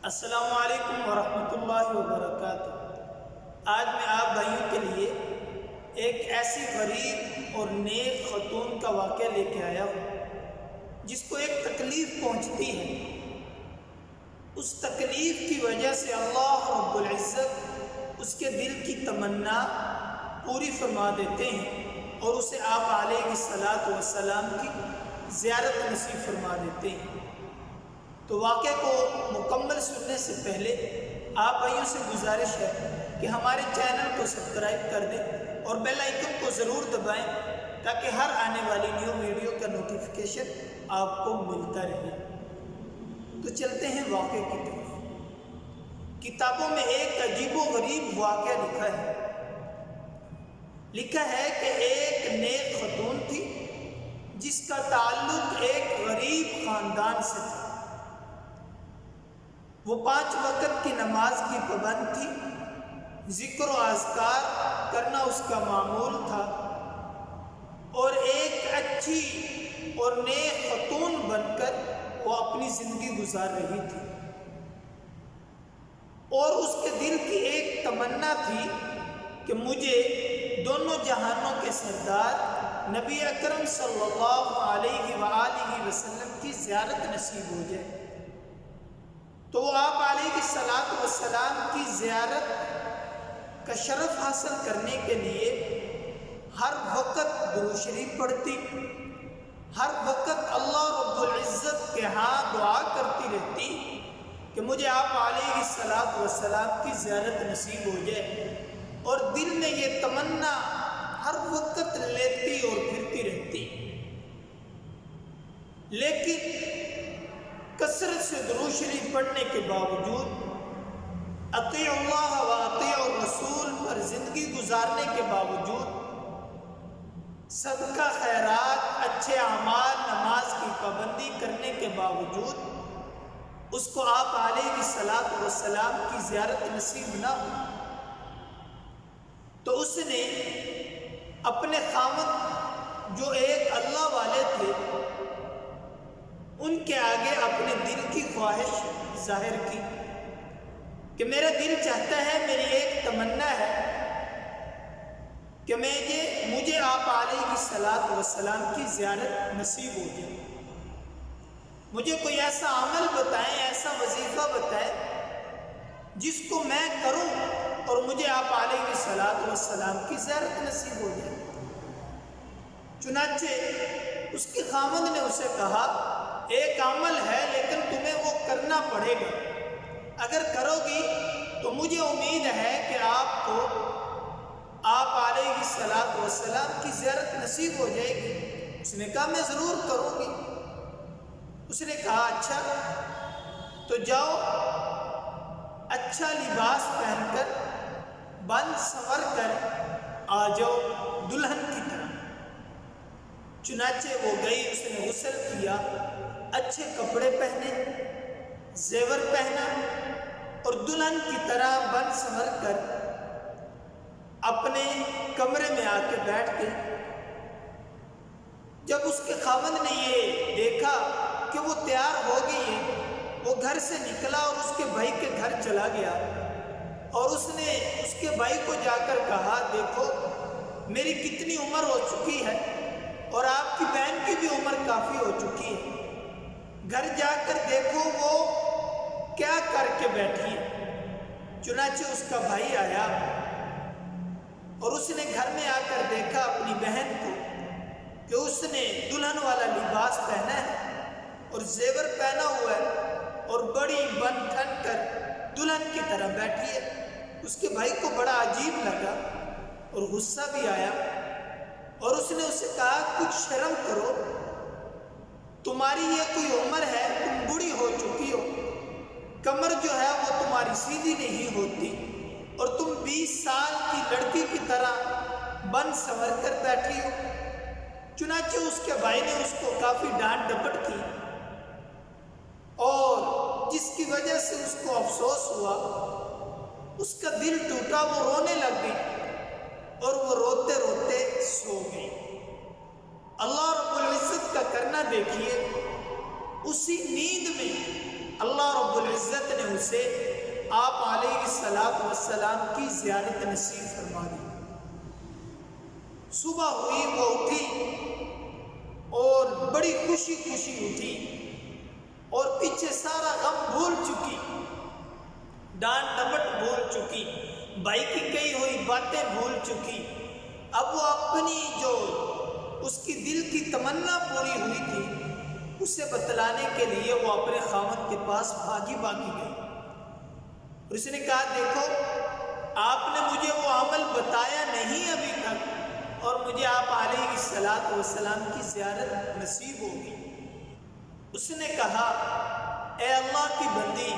السلام علیکم ورحمۃ اللہ وبرکاتہ۔ آج میں آپ بھائیوں کے لیے ایک ایسی غریب اور نیک خاتون کا واقعہ لے کے آیا ہوں جس کو ایک تکلیف پہنچتی ہے۔ اس تکلیف کی وجہ سے اللہ رب العزت اس کے دل کی تمنا پوری فرما دیتے ہیں اور اسے آپ علیہ الصلاۃ والسلام کی زیارت نصیب فرما دیتے ہیں۔ تو واقعے کو مکمل سننے سے پہلے آپ بھائیوں سے گزارش ہے کہ ہمارے چینل کو سبسکرائب کر دیں اور بیل آئیکن کو ضرور دبائیں تاکہ ہر آنے والی نیو ویڈیو کا نوٹیفیکیشن آپ کو ملتا رہے۔ تو چلتے ہیں واقعے کی طرف۔ کتابوں میں ایک عجیب و غریب واقعہ لکھا ہے کہ ایک نیک خاتون تھی جس کا تعلق ایک غریب خاندان سے تھا۔ وہ 5 وقت کی نماز کی پابند تھی، ذکر و اذکار کرنا اس کا معمول تھا اور ایک اچھی اور نیک خاتون بن کر وہ اپنی زندگی گزار رہی تھی، اور اس کے دل کی ایک تمنا تھی کہ مجھے دونوں جہانوں کے سردار نبی اکرم صلی اللہ علیہ وآلہ وسلم کی زیارت نصیب ہو جائے۔ تو وہ آپ علیہ الصلاۃ والسلام کی زیارت کا شرف حاصل کرنے کے لیے ہر وقت درود شریف پڑھتی، ہر وقت اللہ رب العزت کے ہاں دعا کرتی رہتی کہ مجھے آپ علیہ الصلاۃ والسلام کی زیارت نصیب ہو جائے، اور دل میں یہ تمنا ہر وقت لیتی اور پھرتی رہتی۔ لیکن کثرت سے درود شریف پڑھنے کے باوجود، اطیع اللہ و اطیع الرسول پر زندگی گزارنے کے باوجود، صدقہ خیرات، اچھے اعمال، نماز کی پابندی کرنے کے باوجود اس کو آپ علیہ الصلاۃ والسلام کی زیارت نصیب نہ ہو، تو اس نے اپنے خاوند جو ایک اللہ والے تھے ان کے آگے اپنے دل کی خواہش ظاہر کی کہ میرا دل چاہتا ہے، میری ایک تمنا ہے کہ مجھے آپ علیہ الصلاۃ والسلام کی زیارت نصیب ہو جائے۔ مجھے کوئی ایسا عمل بتائیں، ایسا وظیفہ بتائیں جس کو میں کروں اور مجھے آپ علیہ الصلاۃ والسلام کی زیارت نصیب ہو جائے۔ چنانچہ اس کے خاوند نے اسے کہا، ایک عمل ہے لیکن تمہیں وہ کرنا پڑے گا، اگر کرو گی تو مجھے امید ہے کہ آپ کو آپ علیہ الصلاۃ والسلام کی زیارت نصیب ہو جائے گی۔ اس نے کہا میں ضرور کروں گی۔ اس نے کہا اچھا تو جاؤ، اچھا لباس پہن کر بن سنور کر آ جاؤ دلہن کی طرح۔ چنانچہ وہ گئی، اس نے غسل کیا، اچھے کپڑے پہنے، زیور پہنا اور دلہن کی طرح بن سنور کر اپنے کمرے میں آ کے بیٹھ گئی۔ جب اس کے خاوند نے یہ دیکھا کہ وہ تیار ہو گئی ہے، وہ گھر سے نکلا اور اس کے بھائی کے گھر چلا گیا، اور اس نے اس کے بھائی کو جا کر کہا، دیکھو میری کتنی عمر ہو چکی ہے اور آپ کی بہن کی بھی عمر کافی ہو چکی ہے، گھر جا کر دیکھو وہ کیا کر کے بیٹھی ہے۔ چنانچہ اس کا بھائی آیا اور اس نے گھر میں آ کر دیکھا اپنی بہن کو کہ اس نے دلہن والا لباس پہنا ہے اور زیور پہنا ہوا ہے اور بڑی بن ٹھن کر دلہن کی طرح بیٹھی ہے۔ اس کے بھائی کو بڑا عجیب لگا اور غصہ بھی آیا، اور اس نے اسے کہا کچھ شرم کرو، تمہاری یہ کوئی عمر ہے، تم بوڑھی ہو چکی ہو، کمر جو ہے وہ تمہاری سیدھی نہیں ہوتی، اور تم 20 سال کی لڑکی کی طرح بن سنور کر بیٹھی ہو۔ چنانچہ اس کے بھائی نے اس کو کافی ڈانٹ ڈپٹ کی، اور جس کی وجہ سے اس کو افسوس ہوا، اس کا دل ٹوٹا، وہ رونے لگ گئی اور وہ روتے روتے سو گئی۔ اللہ رب العزت کا کرنا دیکھیے، اسی نیند میں اللہ رب العزت نے اسے آپ علیہ السلام کی زیارت نصیب فرما دی۔ صبح ہوئی، وہ اٹھی اور بڑی خوشی خوشی اٹھی اور پیچھے سارا غم بھول چکی، ڈانٹ ڈپٹ بھول چکی، بھائی کی کہی ہوئی باتیں بھول چکی۔ اب وہ اپنی جو اس کی دل کی تمنا پوری ہوئی تھی اسے بتلانے کے لیے وہ اپنے خاوند کے پاس بھاگی گئی اور اس نے کہا دیکھو آپ نے مجھے وہ عمل بتایا نہیں ابھی تک اور مجھے آپ علیہ السلام کی زیارت نصیب ہوگی۔ اس نے کہا اے اللہ کی بندی،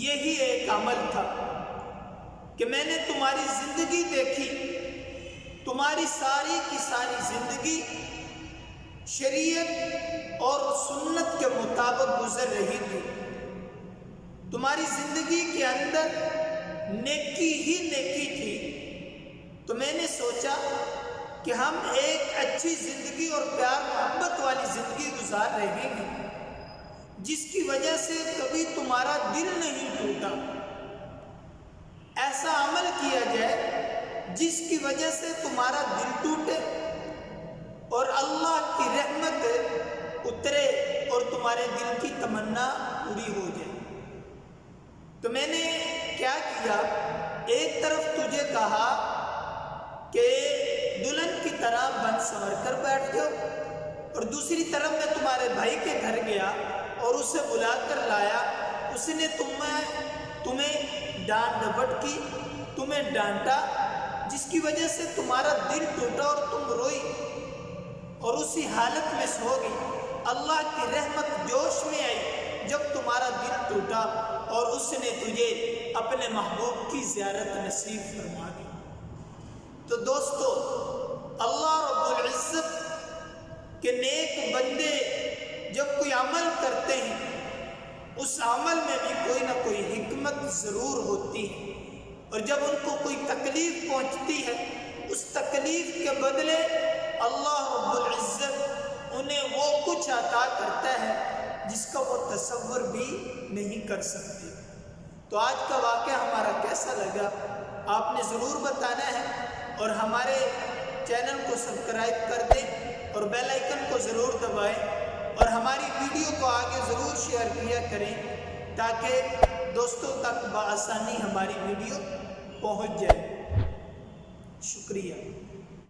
یہی ایک عمل تھا کہ میں نے تمہاری زندگی دیکھی، تمہاری ساری کی ساری زندگی شریعت اور سنت کے مطابق گزر رہی تھی، تمہاری زندگی کے اندر نیکی ہی نیکی تھی، تو میں نے سوچا کہ ہم ایک اچھی زندگی اور پیار محبت والی زندگی گزار رہے ہیں جس کی وجہ سے کبھی تمہارا دل نہیں ٹوٹا۔ ایسا عمل کیا جائے جس کی وجہ سے تمہارا دل ٹوٹے اور اللہ کی رحمت اترے اور تمہارے دل کی تمنا پوری ہو جائے۔ تو میں نے کیا کیا، ایک طرف تجھے کہا کہ دلہن کی طرح بن سنور کر بیٹھ جاؤ اور دوسری طرف میں تمہارے بھائی کے گھر گیا اور اسے بلا کر لایا، اس نے تمہیں ڈانٹ ڈپٹ کی، تمہیں ڈانٹا جس کی وجہ سے تمہارا دل ٹوٹا اور تم روئی اور اسی حالت میں سو گئی۔ اللہ کی رحمت جوش میں آئی جب تمہارا دل ٹوٹا اور اس نے تجھے اپنے محبوب کی زیارت نصیب فرما دی۔ تو دوستو، اللہ رب العزت کے نیک بندے جب کوئی عمل کرتے ہیں اس عمل میں بھی کوئی نہ کوئی حکمت ضرور ہوتی ہے، اور جب ان کو کوئی تکلیف پہنچتی ہے اس تکلیف کے بدلے اللہ رب العزت انہیں وہ کچھ عطا کرتا ہے جس کا وہ تصور بھی نہیں کر سکتے۔ تو آج کا واقعہ ہمارا کیسا لگا آپ نے ضرور بتانا ہے، اور ہمارے چینل کو سبسکرائب کر دیں اور بیل آئیکن کو ضرور دبائیں اور ہماری ویڈیو کو آگے ضرور شیئر کیا کریں تاکہ دوستوں تک بآسانی ہماری ویڈیو پہنچ جائے۔ شکریہ۔